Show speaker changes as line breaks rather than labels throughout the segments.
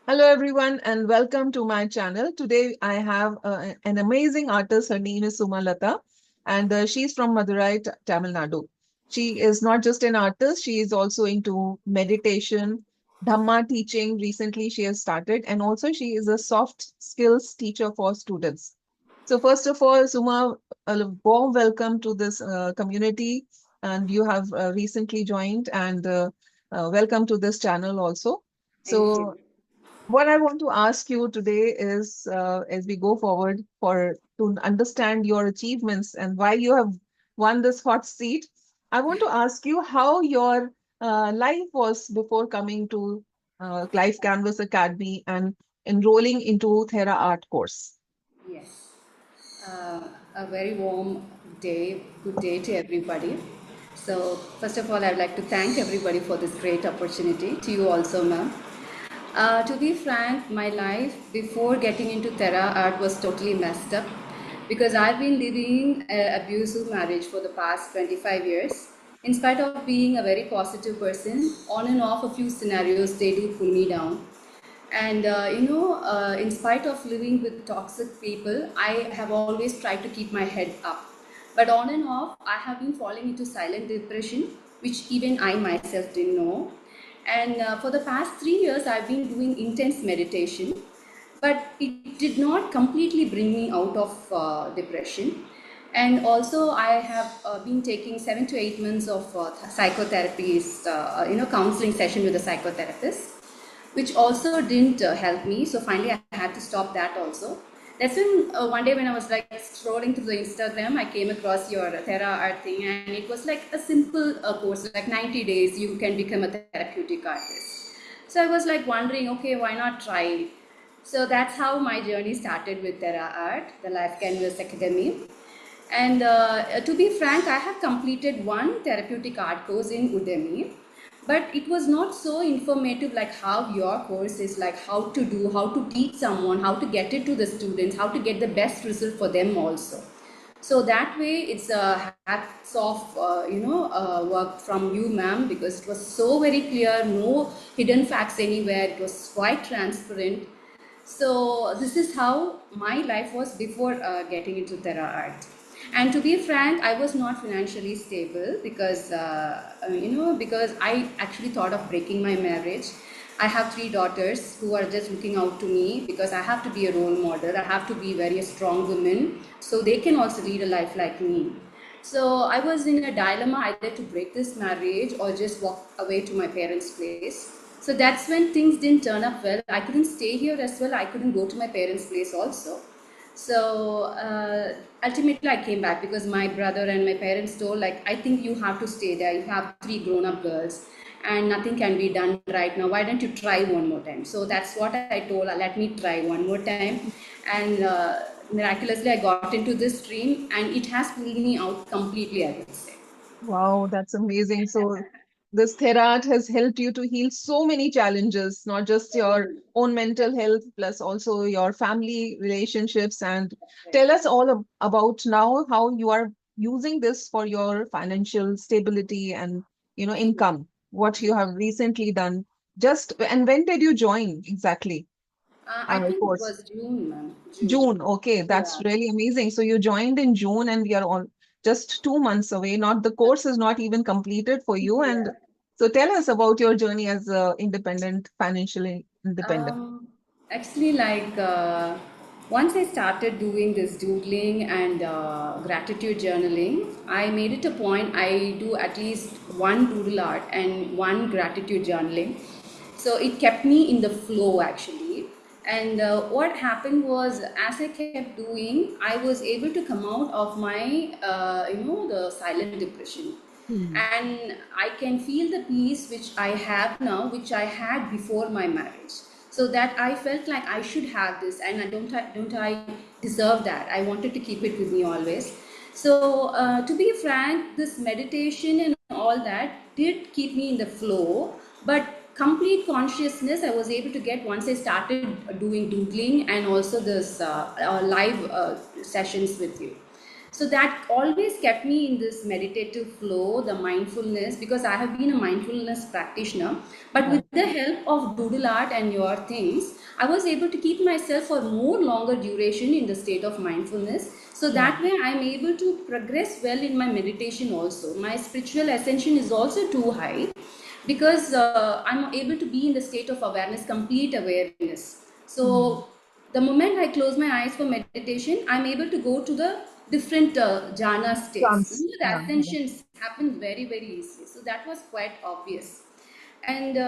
Hello, everyone, and welcome to my channel. Today, I have an amazing artist. Her name is Suma Lata, and she's from Madurai, Tamil Nadu. She is not just an artist, she is also into meditation, Dhamma teaching. Recently, she has started, and also she is a soft skills teacher for students. So, first of all, Suma, a warm welcome to this community, and you have recently joined, and welcome to this channel also.
Thank
So,
you.
what I want to ask you today is, as we go forward for to understand your achievements and why you have won this hot seat, I want to ask you how your life was before coming to Life Canvas Academy and enrolling into TheraArt course.
Yes. Uh, a very warm day, good day to everybody. So, first of all, I'd like to thank everybody for this great opportunity. To you also, ma'am. To be frank, my life before getting into Terra Art was totally messed up because I've been living an abusive marriage for the past 25 years. In spite of being a very positive person, on and off a few scenarios, they do pull me down. And in spite of living with toxic people, I have always tried to keep my head up. But on and off, I have been falling into silent depression, which even I myself didn't know. And for the past 3 years, I've been doing intense meditation, but it did not completely bring me out of depression. And also, I have been taking 7 to 8 months of psychotherapist, counseling session with a psychotherapist, which also didn't help me. So finally, I had to stop that also. That's when one day when I was like scrolling through the Instagram, I came across your Thera Art thing, and it was like a simple course, like 90 days you can become a therapeutic artist. So I was like wondering, okay, why not try it? So that's how my journey started with Thera Art, the Life Canvas Academy. And to be frank, I have completed one therapeutic art course in Udemy, but it was not so informative like how your course is, like how to do, how to teach someone, how to get it to the students, how to get the best result for them also. So that way, it's a hats off, work from you, ma'am, because it was so very clear, no hidden facts anywhere. It was quite transparent. So this is how my life was before getting into Terra Art. And to be frank, I was not financially stable because because I actually thought of breaking my marriage. I have 3 daughters who are just looking out to me because I have to be a role model. I have to be very a strong woman so they can also lead a life like me. So I was in a dilemma either to break this marriage or just walk away to my parents' place. So that's when things didn't turn up well. I couldn't stay here as well. I couldn't go to my parents' place also. So ultimately, I came back because my brother and my parents told, like, I think you have to stay there. You have 3 grown-up girls, and nothing can be done right now. Why don't you try one more time? So that's what I told. Let me try one more time, and miraculously, I got into this stream, and it has pulled me out completely, I would say.
Wow, that's amazing. So this TheraArt has helped you to heal so many challenges, not just your own mental health, plus also your family relationships. And tell us all about now how you are using this for your financial stability and income, what you have recently done. Just and when did you join exactly
I
our
think it
course?
was June, ma'am. June.
June. Okay, that's
Yeah.
really amazing. So you joined in June and we are all just 2 months away. Not the course is not even completed for you. And
Yeah.
so tell us about your journey as a independent, financially independent.
Actually, once I started doing this doodling and gratitude journaling, I made it a point I do at least one doodle art and one gratitude journaling. So it kept me in the flow actually. And what happened was, as I kept doing, I was able to come out of my, the silent depression,
Hmm.
and I can feel the peace which I have now, which I had before my marriage. So that I felt like I should have this, and don't I deserve that? I wanted to keep it with me always. So to be frank, this meditation and all that did keep me in the flow, but complete consciousness I was able to get once I started doing doodling and also this live sessions with you. So that always kept me in this meditative flow, the mindfulness, because I have been a mindfulness practitioner. But
Yeah.
with the help of doodle art and your things, I was able to keep myself for more longer duration in the state of mindfulness. So
Yeah.
that way I am able to progress well in my meditation also. My spiritual ascension is also too high because I'm able to be in the state of awareness, complete awareness.
Mm.
So the moment I close my eyes for meditation, I'm able to go to the different jhana states.
Chance.
The
Yeah. Yeah.
ascensions happen very, very easily. So that was quite obvious. And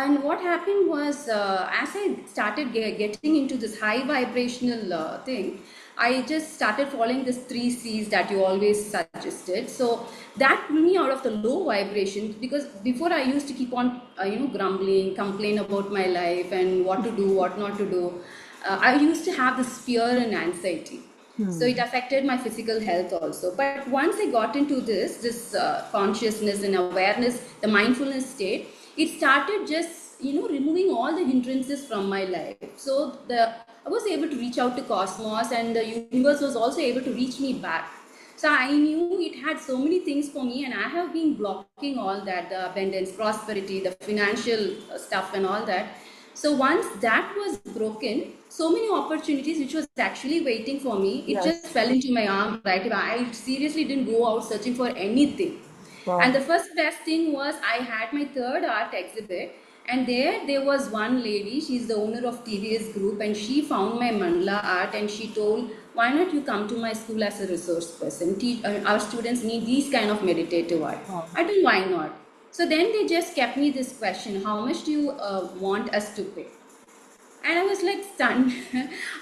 and what happened was, as I started getting into this high vibrational thing, I just started following this three C's that you always suggested. So that pulled me out of the low vibration, because before I used to keep on grumbling, complain about my life and what to do, what not to do. I used to have this fear and anxiety, so it
Hmm.
affected my physical health also. But once I got into this consciousness and awareness, the mindfulness state, it started just removing all the hindrances from my life. So the I was able to reach out to cosmos, and the universe was also able to reach me back. So I knew it had so many things for me, and I have been blocking all that, the abundance, prosperity, the financial stuff and all that. So once that was broken, so many opportunities which was actually waiting for me, it just
Yes.
fell into my arm right away. I seriously didn't go out searching for anything. And
Wow.
the first best thing was, I had my third art exhibit, and there was one lady. She's the owner of TVS Group, and she found my mandala art, and she told, "Why not you come to my school as a resource person? Our students need these kind of meditative art."
Wow.
I told, "Why not?" So then they just kept me this question: "How much do you want us to pay?" And I was like stunned.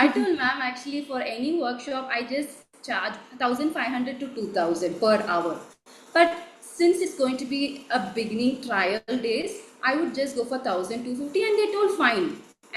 I told ma'am, actually for any workshop I just charge 1,500 to 2,000 per hour. But since it's going to be a beginning trial days, I would just go for 1,250, and they told fine.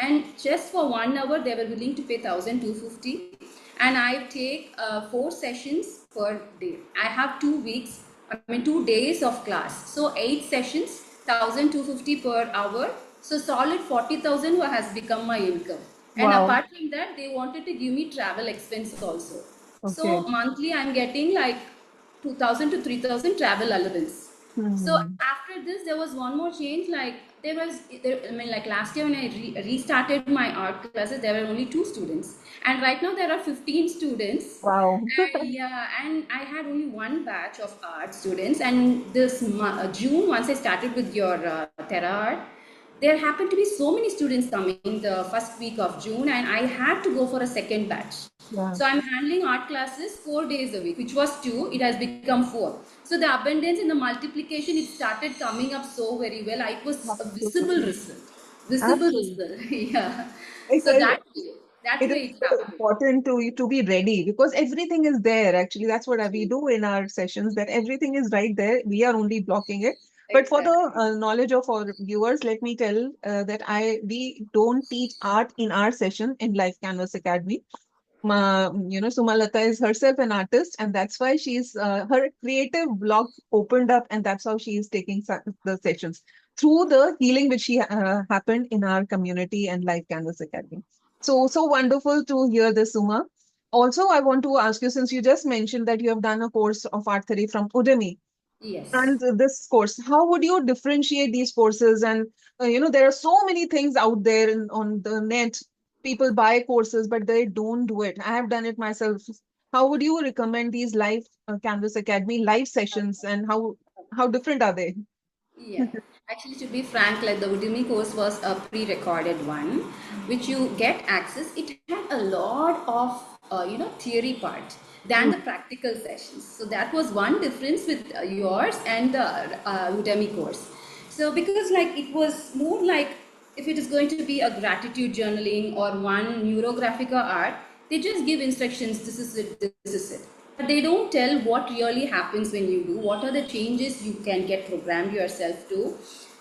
And just for 1 hour they were willing to pay 1,250, and I take 4 sessions per day. I have 2 weeks, I mean 2 days of class, so 8 sessions, 1,250 per hour. So solid 40,000 has become my income. And
Wow.
apart from that, they wanted to give me travel expense also. So
Okay.
monthly I'm getting like 2,000 to 3,000 travel allowance. So
Hmm.
after this, there was one more change. Like I mean, like last year when I restarted my art classes, there were only 2 students, and right now there are 15 students.
Wow.
Yeah, and I had only one batch of art students. And this June, once I started with your TheraArt, there happened to be so many students coming the first week of June, and I had to go for a second batch.
Yeah.
So I'm handling art classes 4 days a week, which was two, it has become four. So the abundance and the multiplication, it started coming up so very well. It was a visible
Absolutely.
result. Visible
Absolutely.
result. Yeah.
It's
So
a,
that
it is
way it
so
happened.
important to be ready because everything is there. Actually, that's what we do in our sessions. That everything is right there. We are only blocking it. But for the
Exactly.
knowledge of our viewers, let me tell that we don't teach art in our session in Life Canvas Academy. Suma Lata is herself an artist, and that's why she's her creative block opened up, and that's how she is taking the sessions through the healing which she happened in our community and Life Canvas Academy. So wonderful to hear this, Suma. Also, I want to ask you, since you just mentioned that you have done a course of art theory from Udemy,
Yes.
and this course, how would you differentiate these courses? And there are so many things out there on the net. People buy courses, but they don't do it. I have done it myself. How would you recommend these live Canvas Academy live sessions, and how different are they?
Yeah, actually, to be frank, like the Udemy course was a pre-recorded one, which you get access. It had a lot of theory part than the
Hmm.
practical sessions. So that was one difference with yours and the Udemy course. So because like it was more like, if it is going to be a gratitude journaling or one neurographica art, they just give instructions. This is it. This is it, but they don't tell what really happens when you do, what are the changes you can get programmed yourself to.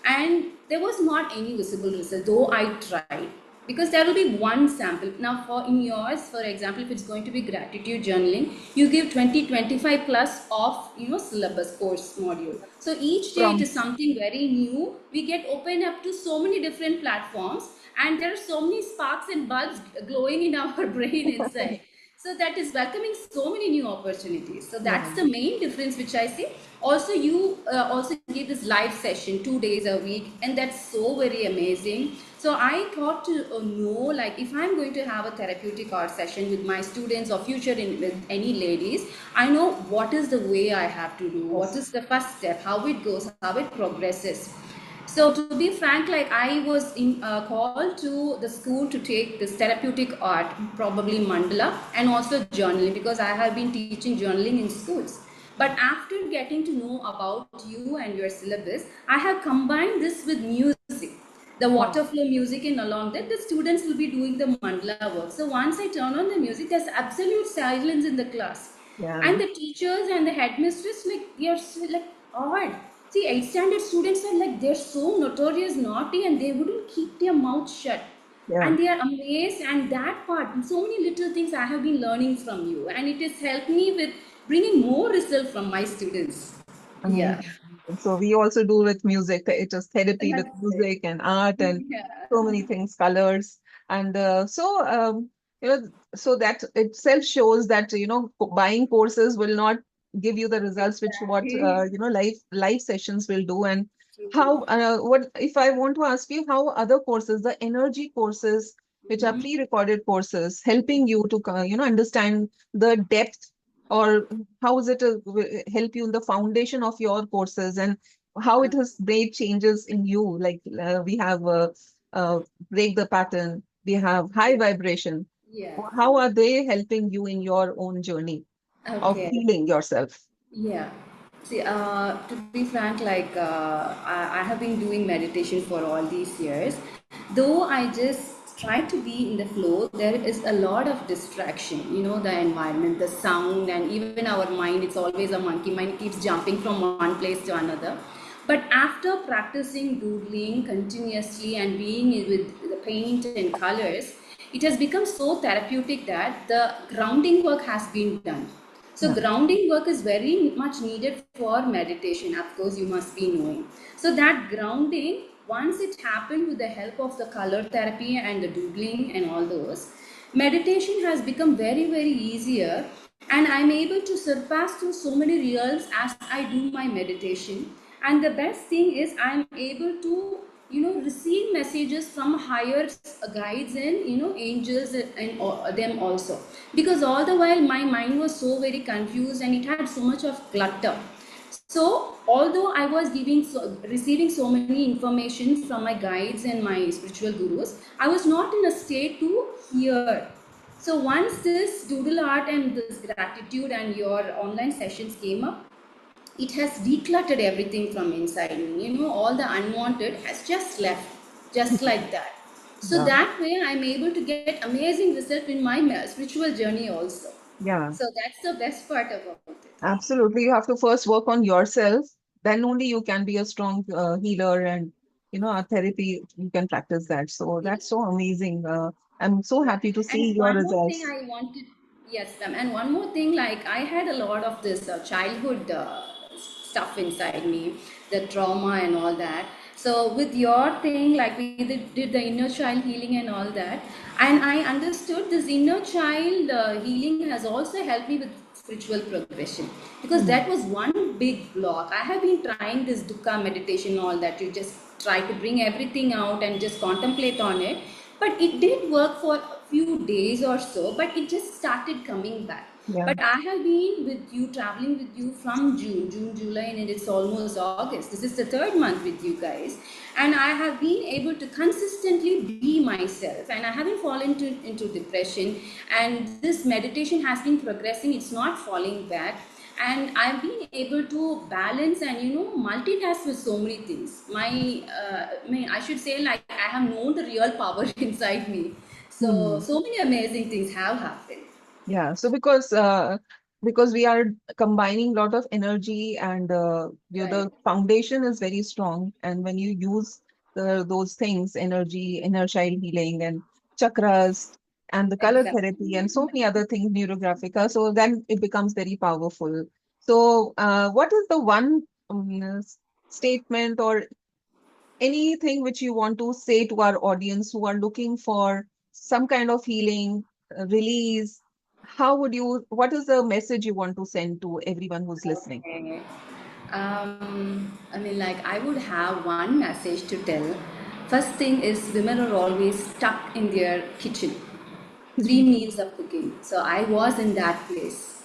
And there was not any visible result, though I tried, because there will be one sample. Now for in yours, for example, if it's going to be gratitude journaling, you give 20 25 plus of syllabus course module. So each day it is
Prompts.
something very new. We get open up to so many different platforms, and there are so many sparks and bulbs glowing in our brain inside. So that is welcoming so many new opportunities. So
Yeah.
that's the main difference which I see. Also, you also give this live session 2 days a week, and that's so very amazing. So I thought to know, like, if I'm going to have a therapeutic art session with my students or future with any ladies, I know what is the way I have to do, what
Yes.
is the first step, how it goes, how it progresses. So to be frank, like I was called to the school to take this therapeutic art, probably mandala, and also journaling, because I have been teaching journaling in schools. But after getting to know about you and your syllabus, I have combined this with music, the water
Wow.
flow music, and along that the students will be doing the mandala work. So once I turn on the music, there's absolute silence in the class,
Yeah.
and the teachers and the headmistress, like, they are so, like, odd. See, 8th standard students are like, they're so notorious naughty and they wouldn't keep their mouth shut.
Yeah.
And they are amazed, and that part, so many little things I have been learning from you, and it has helped me with bringing more result from my students. Yeah.
Amazing. So we also do with music. It is therapy with
That's it.
music and art and
Yeah.
so many things, colors. And you know, so that itself shows that, buying courses will not give you the results which what,
Exactly.
live sessions will do. And
True.
how, what if I want to ask you how other courses, the energy courses, which are
Mhm.
pre-recorded courses, helping you to, understand the depth, or how is it help you in the foundation of your courses, and how it has made changes in you? Like we have uh, break the pattern, we have high vibration.
Yeah.
How are they helping you in your own journey of
Okay.
healing yourself?
Yeah. See, to be frank, like I have been doing meditation for all these years. Though I just try to be in the flow, there is a lot of distraction. You know, the environment, the sound, and even our mind. It's always a monkey mind keeps jumping from one place to another. But after practicing doodling continuously and being with the paint and colors, it has become so therapeutic that the grounding work has been done. So
Yeah.
grounding work is very much needed for meditation. Of course, you must be knowing. So that grounding, once it happened with the help of the color therapy and the doodling and all those, meditation has become very very easier, and I'm able to surpass through so many realms as I do my meditation. And the best thing is I'm able to, receive messages from higher guides and, angels and them also, because all the while my mind was so very confused and it had so much of clutter. So although I was receiving so many information from my guides and my spiritual gurus, I was not in a state to hear. So once this doodle art and this gratitude and your online sessions came up, it has decluttered everything from inside me. All the unwanted has just left, just like that. So
Yeah.
that way, I'm able to get amazing result in my spiritual journey also.
Yeah.
So that's the best part about it.
Absolutely. You have to first work on yourself, then only you can be a strong healer, and a therapy you can practice that. So that's so amazing. I'm so
Yeah,
happy to
and
see your
one more thing
results.
I wanted, yes, ma'am, and one more thing, like I had a lot of this childhood stuff inside me, the trauma and all that. So with your thing, like we did the inner child healing and all that, and I understood this inner child healing has also helped me with spiritual progression, because
Hmm.
that was one big block. I have been trying this dukkha meditation, all that. You just try to bring everything out and just contemplate on it, but it did work for a few days or so, but it just started coming back.
Yeah.
But I have been with you, traveling with you from June, July, and it's almost August. This is the third month with you guys, and I have been able to consistently be myself, and I haven't fallen into depression. And this meditation has been progressing; it's not falling back, and I've been able to balance and, multitask with so many things. I should say, like, I have known the real power inside me. So
Hmm.
so many amazing things have happened.
Yeah, so because we are combining a lot of energy, and
Right.
the foundation is very strong, and when you use those things, energy, inner child healing, and chakras, and the color therapy, and so
Exactly.
many other things, neurographica, so then it becomes very powerful. So, what is the one statement or anything which you want to say to our audience who are looking for some kind of healing, release? how would you, what is the message you want to send to everyone who's listening?
Okay. I mean, like, I would have one message to tell. First thing is, women are always stuck in their kitchen, 3 meals of cooking. So I was in that place.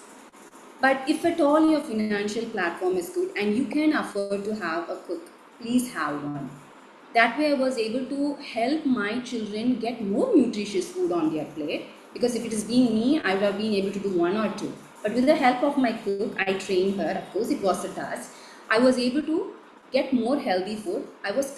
But if at all your financial platform is good and you can afford to have a cook, please have one. That way, I was able to help my children get more nutritious food on their plate. Because if it is being me, I would have been able to do one or two. But with the help of my cook, I trained her. Of course, it was a task. I was able to get more healthy food. I was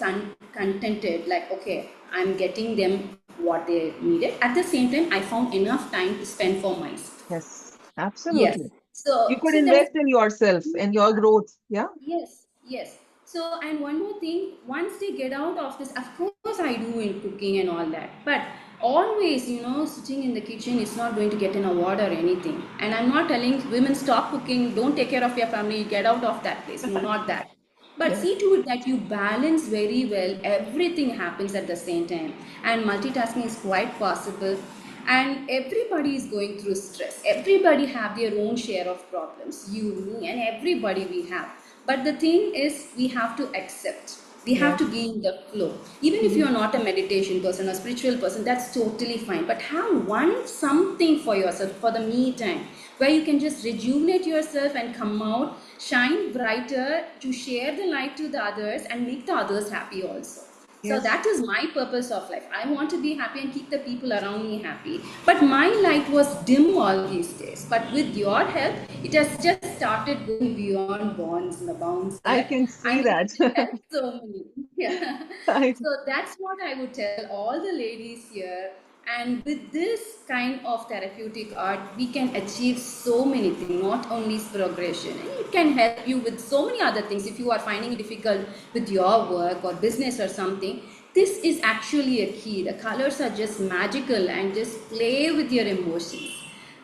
contented, like, okay, I'm getting them what they needed. At the same time, I found enough time to spend for myself.
Yes,
Yes.
absolutely. You
So,
could
so that's
invest in yourself and your growth. Yeah.
yes, yes. So, and one more thing, once they get out of this, of course, I do in cooking and all that, but always, sitting in the kitchen is not going to get an award or anything. And I'm not telling women stop cooking, don't take care of your family, get out of that place. No, not that. But
Yes.
see to it that you balance very well, everything happens at the same time. And multitasking is quite possible. And everybody is going through stress. Everybody have their own share of problems. You, me, and everybody we have. But the thing is, we have to accept. We have
Yes.
to be in the flow. Even if you are
Mhm.
not a meditation person or spiritual person, that's totally fine. But have one something for yourself for the me time where you can just rejuvenate yourself and come out, shine brighter to share the light to the others and make the others happy also. So
Yes.
that is my purpose of life. I want to be happy and keep the people around me happy. But my light was dim all these days. But with your help, it has just started going beyond bonds and the bounds there.
I can
I'm
see
able
that.
to help so many. Yeah.
I,
So that's what I would tell all the ladies here. And with this kind of therapeutic art, we can achieve so many things, not only progression. And it can help you with so many other things. If you are finding it difficult with your work or business or something, this is actually a key. The colors are just magical and just play with your emotions.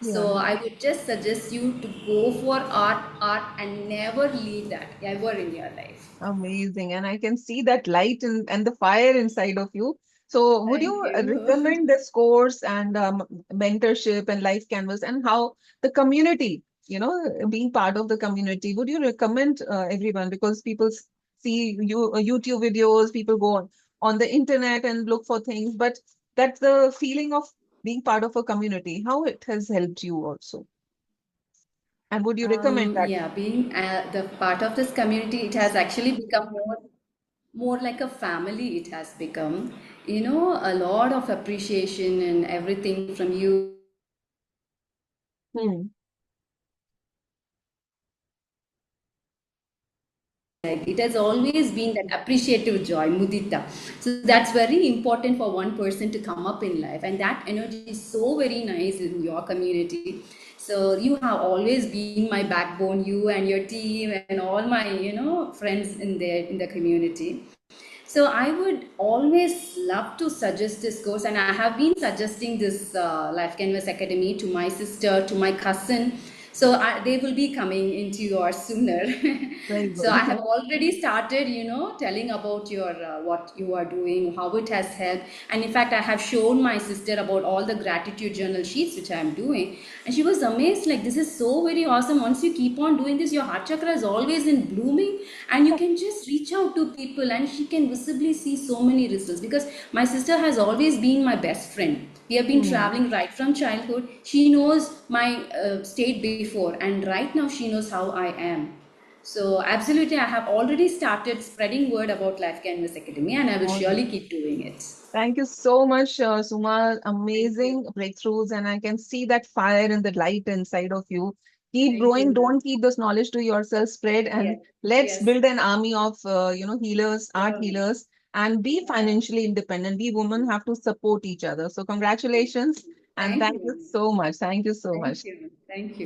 yeah.
So I would just suggest you to go for art, and never leave that ever in your life.
Amazing. And I can see that light and the fire inside of you. So, would
Thank
you
you.
recommend this course and mentorship and life canvas and how the community, being part of the community, would you recommend everyone? Because people see YouTube videos, people go on the internet and look for things, but that's the feeling of being part of a community, how it has helped you also. And would you recommend that?
Yeah, being the part of this community, it has actually become more like a family. It has become, a lot of appreciation and everything from you and your team and everybody.
Hmm.
Like it has always been that appreciative joy, mudita. So that's very important for one person to come up in life, and that energy is so very nice in your community. So you have always been my backbone, you and your team, and all my friends in the community. So I would always love to suggest this course, and I have been suggesting this Life Canvas Academy to my sister, to my cousin. So they will be coming into yours sooner.
Very
So
good.
I have already started, telling about your what you are doing, how it has helped, and in fact, I have shown my sister about all the gratitude journal sheets which I am doing, and she was amazed. Like this is so very awesome. Once you keep on doing this, your heart chakra is always in blooming, and you can just reach out to people, and she can visibly see so many results because my sister has always been my best friend. We have been
Hmm.
traveling right from childhood. She knows my state before, and right now she knows how I am. So, absolutely, I have already started spreading word about Life Canvas Academy, and I will
All
surely
right.
keep doing it.
Thank you so much, Suma.
Thank you.
Amazing breakthroughs, and I can see that fire and the light inside of you. Keep
Thank you,
growing.
ma'am.
Don't keep this knowledge to yourself. Spread,
Yes,
and let's
yes,
build an army of healers, art
surely.
healers, and be
Yeah.
financially independent. We women have to support each other. So congratulations, and
Thank
thank
you,
you
ma'am.
so much. Thank you so
Thank
much.
you. Thank you.